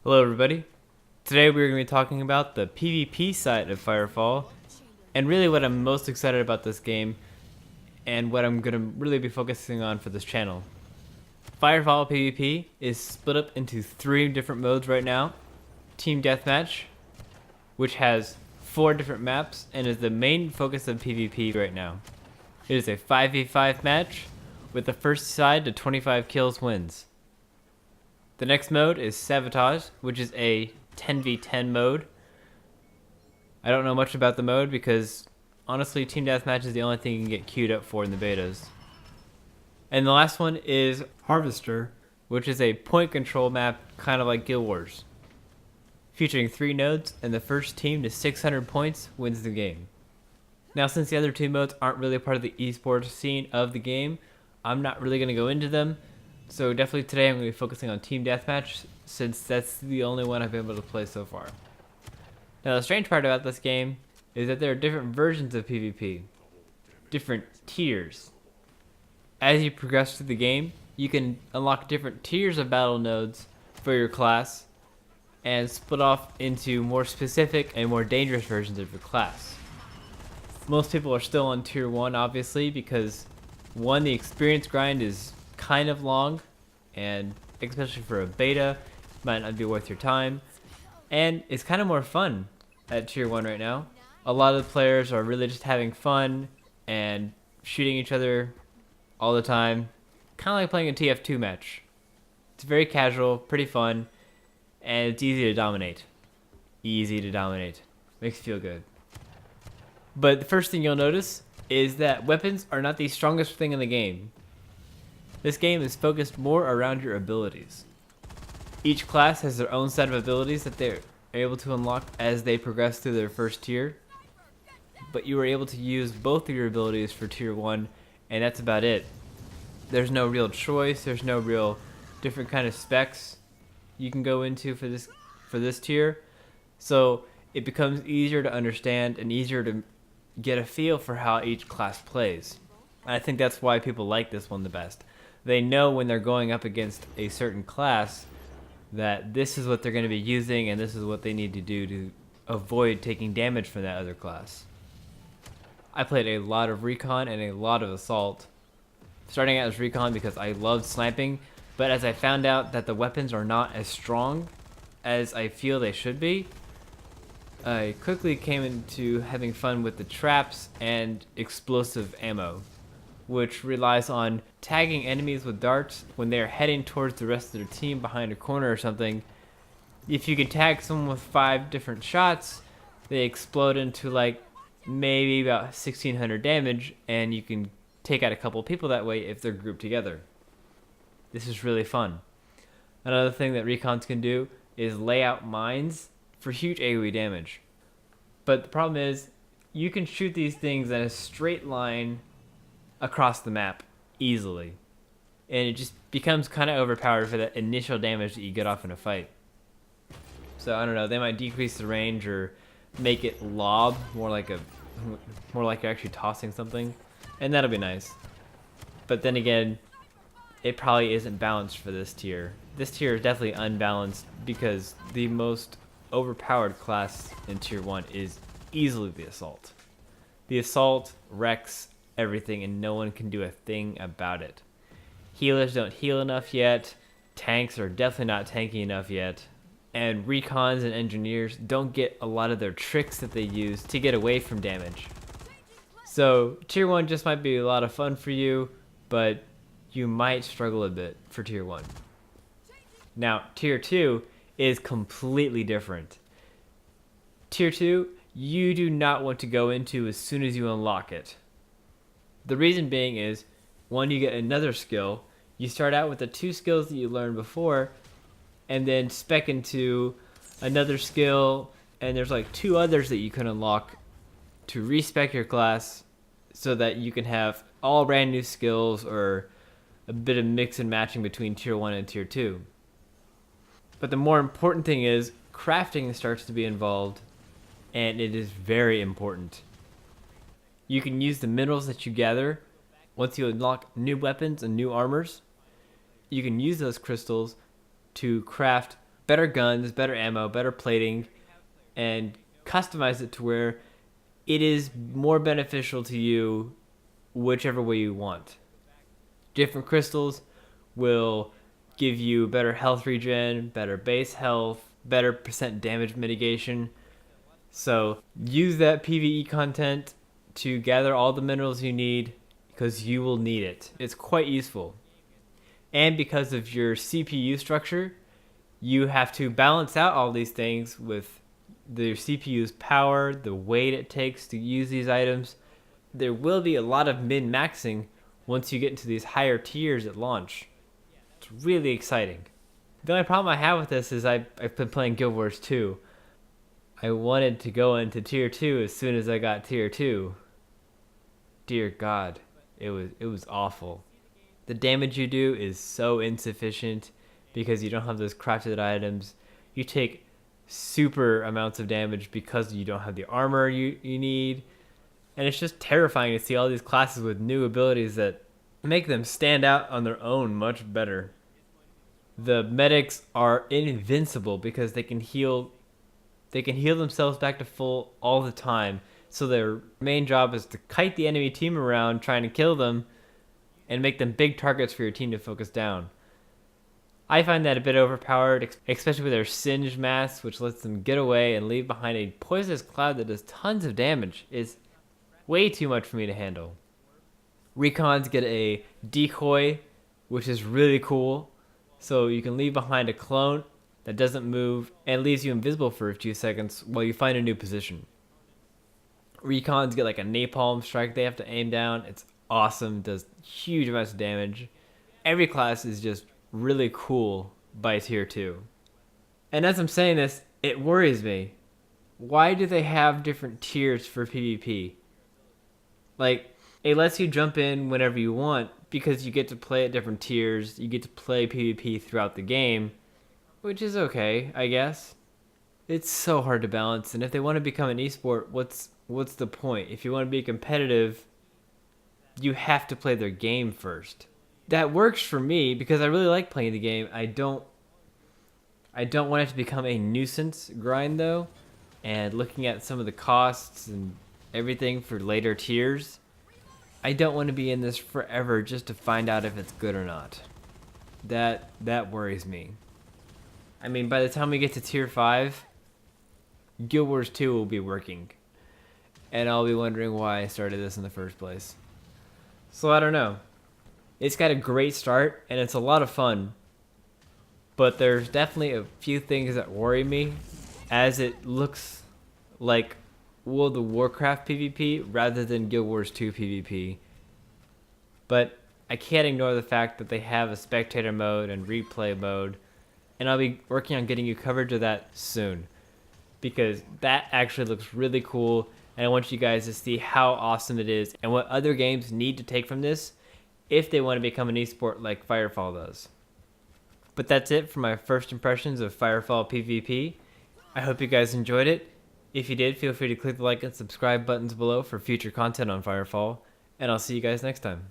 Hello everybody. Today we're going to be talking about the PvP side of FireFall, and really what I'm most excited about this game, and what I'm going to really be focusing on for this channel. FireFall PvP is split up into 3 different modes right now. Team Deathmatch, which has 4 different maps and is the main focus of PvP right now. It is a 5v5 match, with the first side to 25 kills wins. The next mode is Sabotage, which is a 10v10 mode. I don't know much about the mode because, honestly, Team Deathmatch is the only thing you can get queued up for in the betas. And the last one is Harvester, which is a point control map kind of like Guild Wars, featuring 3 nodes, and the first team to 600 points wins the game. Now, since the other 2 modes aren't really a part of the esports scene of the game, I'm not really going to go into them. So definitely today I'm going to be focusing on Team Deathmatch, since that's the only one I've been able to play so far. Now the strange part about this game is that there are different versions of PvP, different tiers. As you progress through the game, you can unlock different tiers of battle nodes for your class, and split off into more specific and more dangerous versions of your class. Most people are still on tier 1 obviously, because 1, the experience grind is kind of long, and especially for a beta, might not be worth your time, and it's kind of more fun at tier 1 right now. A lot of the players are really just having fun and shooting each other all the time, kind of like playing a TF2 match. It's very casual, pretty fun, and it's easy to dominate. Makes you feel good. But the first thing you'll notice is that weapons are not the strongest thing in the game. This game is focused more around your abilities. Each class has their own set of abilities that they're able to unlock as they progress through their first tier, but you are able to use both of your abilities for tier 1, and that's about it. There's no real choice, there's no real different kind of specs you can go into for this tier, so it becomes easier to understand and easier to get a feel for how each class plays. And I think that's why people like this one the best. They know when they're going up against a certain class that this is what they're going to be using, and this is what they need to do to avoid taking damage from that other class. I played a lot of Recon and a lot of Assault, starting out as Recon because I loved sniping, but as I found out that the weapons are not as strong as I feel they should be, I quickly came into having fun with the traps and explosive ammo, which relies on tagging enemies with darts when they are heading towards the rest of their team behind a corner or something. If you can tag someone with 5 different shots, they explode into like maybe about 1600 damage, and you can take out a couple people that way if they're grouped together. This is really fun. Another thing that recons can do is lay out mines for huge AoE damage. But the problem is, you can shoot these things in a straight line across the map easily, and it just becomes kind of overpowered for that initial damage that you get off in a fight. So I don't know, they might decrease the range or make it lob more like you're actually tossing something, and that'll be nice. But then again, it probably isn't balanced for this tier. This tier is definitely unbalanced because the most overpowered class in tier 1 is easily the Assault. The Assault wrecks everything, and no one can do a thing about it. Healers don't heal enough yet, tanks are definitely not tanky enough yet, and recons and engineers don't get a lot of their tricks that they use to get away from damage. So tier 1 just might be a lot of fun for you, but you might struggle a bit for tier 1. Now tier 2 is completely different. Tier 2 you do not want to go into as soon as you unlock it. The reason being is, 1, you get another skill. You start out with the 2 skills that you learned before, and then spec into another skill, and there's like 2 others that you can unlock to respec your class so that you can have all brand new skills or a bit of mix and matching between tier 1 and tier 2. But the more important thing is, crafting starts to be involved, and it is very important. You can use the minerals that you gather once you unlock new weapons and new armors. You can use those crystals to craft better guns, better ammo, better plating, and customize it to where it is more beneficial to you whichever way you want. Different crystals will give you better health regen, better base health, better percent damage mitigation. So use that PvE content to gather all the minerals you need because you will need it. It's quite useful. And because of your CPU structure, you have to balance out all these things with the CPU's power, the weight it takes to use these items. There will be a lot of min-maxing once you get into these higher tiers at launch. It's really exciting. The only problem I have with this is I've been playing Guild Wars 2. I wanted to go into tier 2 as soon as I got tier 2. Dear God, it was awful. The damage you do is so insufficient because you don't have those crafted items. You take super amounts of damage because you don't have the armor you need. And it's just terrifying to see all these classes with new abilities that make them stand out on their own much better. The medics are invincible because they can heal themselves back to full all the time. So their main job is to kite the enemy team around trying to kill them and make them big targets for your team to focus down. I find that a bit overpowered, especially with their Singe mask, which lets them get away and leave behind a poisonous cloud that does tons of damage. It's way too much for me to handle. Recons get a decoy, which is really cool. So you can leave behind a clone that doesn't move and leaves you invisible for a few seconds while you find a new position. Recons get like a napalm strike they have to aim down. It's awesome, does huge amounts of damage. Every class is just really cool by tier 2. And as I'm saying this, it worries me. Why do they have different tiers for PvP? Like, it lets you jump in whenever you want because you get to play at different tiers. You get to play PvP throughout the game, which is okay, I guess. It's so hard to balance, and if they want to become an esport, what's the point? If you want to be competitive, you have to play their game first. That works for me because I really like playing the game. I don't want it to become a nuisance grind though. And looking at some of the costs and everything for later tiers, I don't want to be in this forever just to find out if it's good or not. That worries me. I mean, by the time we get to tier 5, Guild Wars 2 will be working. And I'll be wondering why I started this in the first place. So I don't know. It's got a great start, and it's a lot of fun. But there's definitely a few things that worry me, as it looks like World of Warcraft PvP rather than Guild Wars 2 PvP. But I can't ignore the fact that they have a spectator mode and replay mode, and I'll be working on getting you coverage of that soon. Because that actually looks really cool, and I want you guys to see how awesome it is and what other games need to take from this if they want to become an esport like FireFall does. But that's it for my first impressions of FireFall PvP. I hope you guys enjoyed it. If you did, feel free to click the like and subscribe buttons below for future content on FireFall, and I'll see you guys next time.